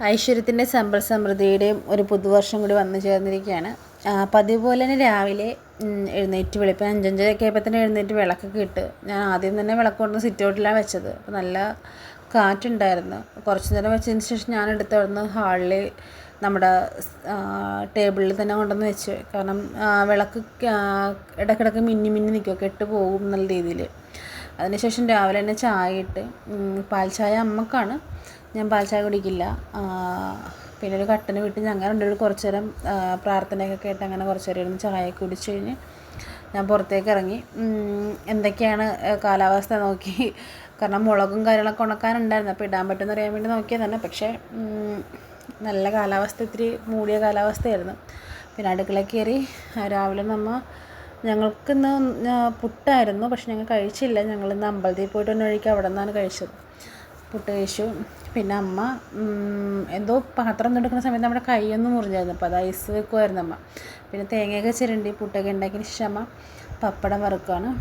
ഐശ്വര്യത്തിൻ്റെ സമ്പൽ സമൃദ്ധിയുടെയും ഒരു പുതുവർഷം കൂടി വന്നു ചേർന്നിരിക്കുകയാണ്. പതിവ് പോലെ തന്നെ രാവിലെ എഴുന്നേറ്റ് വെളുപ്പിന് 5:05 ആയപ്പോൾ തന്നെ എഴുന്നേറ്റ് വിളക്കൊക്കെ ഇട്ട് ഞാൻ ആദ്യം തന്നെ വിളക്ക് കൊണ്ട് സിറ്റ് ഔട്ടിലാണ് വെച്ചത്. അപ്പോൾ നല്ല കാറ്റുണ്ടായിരുന്നു. കുറച്ച് നേരം വെച്ചതിന് ശേഷം ഞാൻ എടുത്ത് അവിടുന്ന് ഹാളിൽ നമ്മുടെ ടേബിളിൽ തന്നെ കൊണ്ടുവന്ന് വെച്ച്. കാരണം വിളക്ക് ഇടയ്ക്കിടയ്ക്ക് മിന്നി മിന്നി നിൽക്കും, കെട്ട് പോകും എന്നുള്ള രീതിയിൽ. അതിനുശേഷം രാവിലെ തന്നെ ചായ ഇട്ട്, പാൽ ചായ അമ്മക്കാണ്, ഞാൻ പാൽ ചായ കുടിക്കില്ല. പിന്നെ ഒരു കട്ടന് വിട്ട് ഞങ്ങൾ രണ്ടുപേരും കുറച്ച് നേരം പ്രാർത്ഥനയൊക്കെ കേട്ട് അങ്ങനെ കുറച്ച് നേരം ഇരുന്ന് ചായയൊക്കെ കുടിച്ച് കഴിഞ്ഞ് ഞാൻ പുറത്തേക്ക് ഇറങ്ങി. എന്തൊക്കെയാണ് കാലാവസ്ഥ നോക്കി, കാരണം മുളകും കാര്യങ്ങളൊക്കെ ഉണക്കാനുണ്ടായിരുന്നു. അപ്പോൾ ഇടാൻ പറ്റുമെന്ന് അറിയാൻ വേണ്ടി നോക്കിയതാണ്. പക്ഷേ നല്ല കാലാവസ്ഥ, ഇത്തിരി മൂടിയ കാലാവസ്ഥയായിരുന്നു. പിന്നെ അടുക്കളയിൽ കയറി രാവിലെ ഞങ്ങൾക്കിന്ന് പുട്ടായിരുന്നു, പക്ഷെ ഞങ്ങൾ കഴിച്ചില്ല. ഞങ്ങളിന്ന് അമ്പലത്തിൽ പോയിട്ട് വന്ന വഴിക്ക് അവിടെ നിന്നാണ് കഴിച്ചത്. പുട്ട് കഴിച്ചു. പിന്നെ അമ്മ എന്തോ പാത്രം എടുക്കുന്ന സമയത്ത് നമ്മുടെ കൈയൊന്നും മുറിഞ്ഞായിരുന്നു, അപ്പോൾ അത് ഐസ് വെക്കുമായിരുന്നു അമ്മ. പിന്നെ തേങ്ങയൊക്കെ ചിരണ്ടി പുട്ടൊക്കെ ഉണ്ടാക്കിയതിന് ശേഷം അമ്മ പപ്പടം വറുക്കുകയാണ്.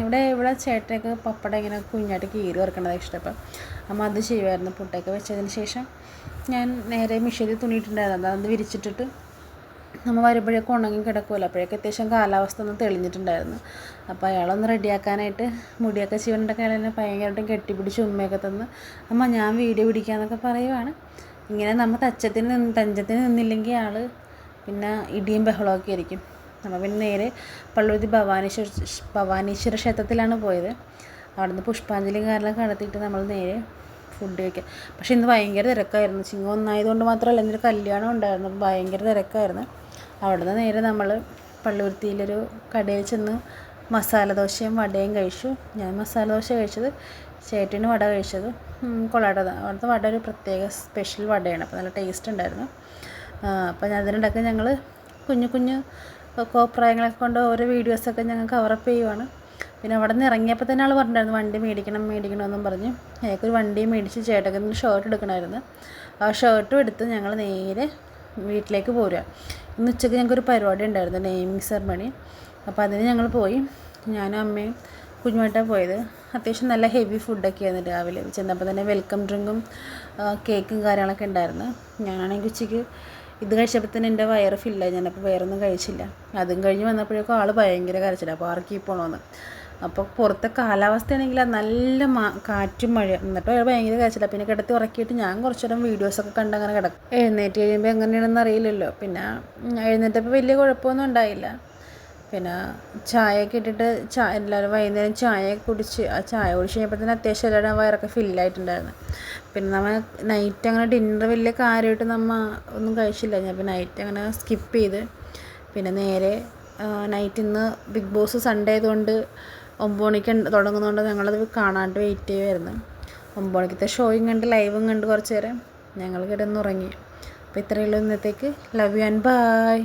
ഇവിടെ ചേട്ടനൊക്കെ പപ്പടം ഇങ്ങനെ കുഞ്ഞായിട്ട് കീറി വറുക്കണതാണ് ഇഷ്ടം. അപ്പം അമ്മ അത് ചെയ്യുമായിരുന്നു. പുട്ടൊക്കെ വെച്ചതിന് ശേഷം ഞാൻ നേരെ മിഷീനിൽ തുണിയിട്ടുണ്ടായിരുന്നു, അത് വിരിച്ചിട്ടിട്ട് നമ്മൾ വരുമ്പോഴേക്കും ഉണങ്ങി കിടക്കുമല്ലോ. അപ്പോഴേക്കും അത്യാവശ്യം കാലാവസ്ഥ ഒന്ന് തെളിഞ്ഞിട്ടുണ്ടായിരുന്നു. അപ്പോൾ അയാളൊന്ന് റെഡിയാക്കാനായിട്ട് മുടിയൊക്കെ ചീവണ്ടൊക്കെ അയാളെന്നെ ഭയങ്കരമായിട്ടും കെട്ടിപ്പിടിച്ച് ഉമ്മയൊക്കെ തന്ന്, അമ്മ ഞാൻ വീഡിയോ പിടിക്കാമെന്നൊക്കെ പറയുവാണ്. ഇങ്ങനെ നമ്മൾ തഞ്ചത്തിന് നിന്നില്ലെങ്കിൽ ആൾ പിന്നെ ഇടിയും ബഹളമൊക്കെ ആയിരിക്കും. നമ്മൾ പിന്നെ നേരെ പള്ളുരുത്തി ഭവാനീശ്വര ക്ഷേത്രത്തിലാണ് പോയത്. അവിടുന്ന് പുഷ്പാഞ്ജലിയും കാര്യങ്ങളൊക്കെ നടത്തിയിട്ട് നമ്മൾ നേരെ ഫുഡ് കഴിക്കാം. പക്ഷേ ഇന്ന് ഭയങ്കര തിരക്കായിരുന്നു. ചിങ്ങം ഒന്നായതുകൊണ്ട് മാത്രമല്ല, ഇന്നൊരു കല്യാണം ഉണ്ടായിരുന്നു. ഭയങ്കര തിരക്കായിരുന്നു. അവിടുന്ന് നേരെ നമ്മൾ പള്ളുരുത്തിയിലൊരു കടയിൽ ചെന്ന് മസാല ദോശയും വടയും കഴിച്ചു. ഞാൻ മസാല ദോശ കഴിച്ചത്, ചേട്ടന് വട കഴിച്ചത്. കൊള്ളാട്ടത് അവിടുത്തെ വട ഒരു പ്രത്യേക സ്പെഷ്യൽ വടയാണ്, അപ്പോൾ നല്ല ടേസ്റ്റ് ഉണ്ടായിരുന്നു. അപ്പോൾ അതിനിടയ്ക്ക് ഞങ്ങൾ കുഞ്ഞു കുഞ്ഞു കോപ്രായങ്ങളൊക്കെ കൊണ്ട് ഓരോ വീഡിയോസൊക്കെ ഞങ്ങൾ കവറപ്പ് ചെയ്യുവാണ്. പിന്നെ അവിടെ നിന്ന് ഇറങ്ങിയപ്പോൾ തന്നെ ആൾ പറഞ്ഞിട്ടുണ്ടായിരുന്നു വണ്ടി മേടിക്കണമെന്നും പറഞ്ഞ്. ഞങ്ങൾക്കൊരു വണ്ടിയും മേടിച്ച് ചേട്ടൻ്റെ ഷർട്ട് എടുക്കണമായിരുന്നു. ആ ഷർട്ടും എടുത്ത് ഞങ്ങൾ നേരെ വീട്ടിലേക്ക് പോരുക. ഇന്ന് ഉച്ചയ്ക്ക് ഞങ്ങൾക്കൊരു പരിപാടി ഉണ്ടായിരുന്നു, നെയിമിങ് സെറമണി. അപ്പോൾ അതിന് ഞങ്ങൾ പോയി. ഞാനും അമ്മയും കുഞ്ഞുമായിട്ടാണ് പോയത്. അത്യാവശ്യം നല്ല ഹെവി ഫുഡൊക്കെ ആയിരുന്നു. രാവിലെ ചെന്നപ്പോൾ തന്നെ വെൽക്കം ഡ്രിങ്കും കേക്കും കാര്യങ്ങളൊക്കെ ഉണ്ടായിരുന്നു. ഞാനാണെങ്കിൽ ഉച്ചയ്ക്ക് ഇത് കഴിച്ചപ്പോൾ തന്നെ എൻ്റെ വയറ് ഫില്ലായി. ഞാനപ്പോൾ വേറൊന്നും കഴിച്ചില്ല. അതും കഴിഞ്ഞ് വന്നപ്പോഴേക്കും ആൾ ഭയങ്കര കരച്ചില്ല, പാർക്കിൽ പോകണമെന്ന്. അപ്പോൾ പുറത്തെ കാലാവസ്ഥയാണെങ്കിൽ നല്ല കാറ്റും മഴ, എന്നിട്ട് അയാൾ ഭയങ്കര കരച്ചില്ല. പിന്നെ കിടത്തി ഉറക്കിയിട്ട് ഞാൻ കുറച്ച് നേരം വീഡിയോസൊക്കെ കണ്ട് അങ്ങനെ കിടക്കും. എഴുന്നേറ്റ് കഴിയുമ്പോൾ എങ്ങനെയാണെന്ന് അറിയില്ലല്ലോ. പിന്നെ എഴുന്നേറ്റപ്പോൾ വലിയ കുഴപ്പമൊന്നും ഉണ്ടായില്ല. പിന്നെ ചായയൊക്കെ ഇട്ടിട്ട് എല്ലാവരും വൈകുന്നേരം ചായയൊക്കെ കുടിച്ച്, ആ ചായ കുടിച്ച് കഴിഞ്ഞപ്പോൾ തന്നെ അത്യാവശ്യം എല്ലാവരും വയറൊക്കെ ഫില്ലായിട്ടുണ്ടായിരുന്നു. പിന്നെ നമ്മൾ നൈറ്റ് അങ്ങനെ ഡിന്നർ വലിയ കാര്യമായിട്ട് ഒന്നും കഴിച്ചില്ല. ഞാൻ ഇപ്പോൾ നൈറ്റ് അങ്ങനെ സ്കിപ്പ് ചെയ്ത് പിന്നെ നേരെ നൈറ്റ് ഇന്ന് ബിഗ് ബോസ് സൺഡേ ആയതുകൊണ്ട് 9 മണിക്ക് തുടങ്ങുന്നതുകൊണ്ട് ഞങ്ങളത് കാണാണ്ട് വെയിറ്റ് ചെയ്യുമായിരുന്നു. 9 മണിക്കത്തെ ഷോയും കണ്ട് ലൈവും കണ്ട് കുറച്ച് നേരം ഞങ്ങൾ കിടന്നുറങ്ങി. അപ്പോൾ ഇത്രയേ ഉള്ളൂ ഇന്നത്തേക്ക്. Love you and by.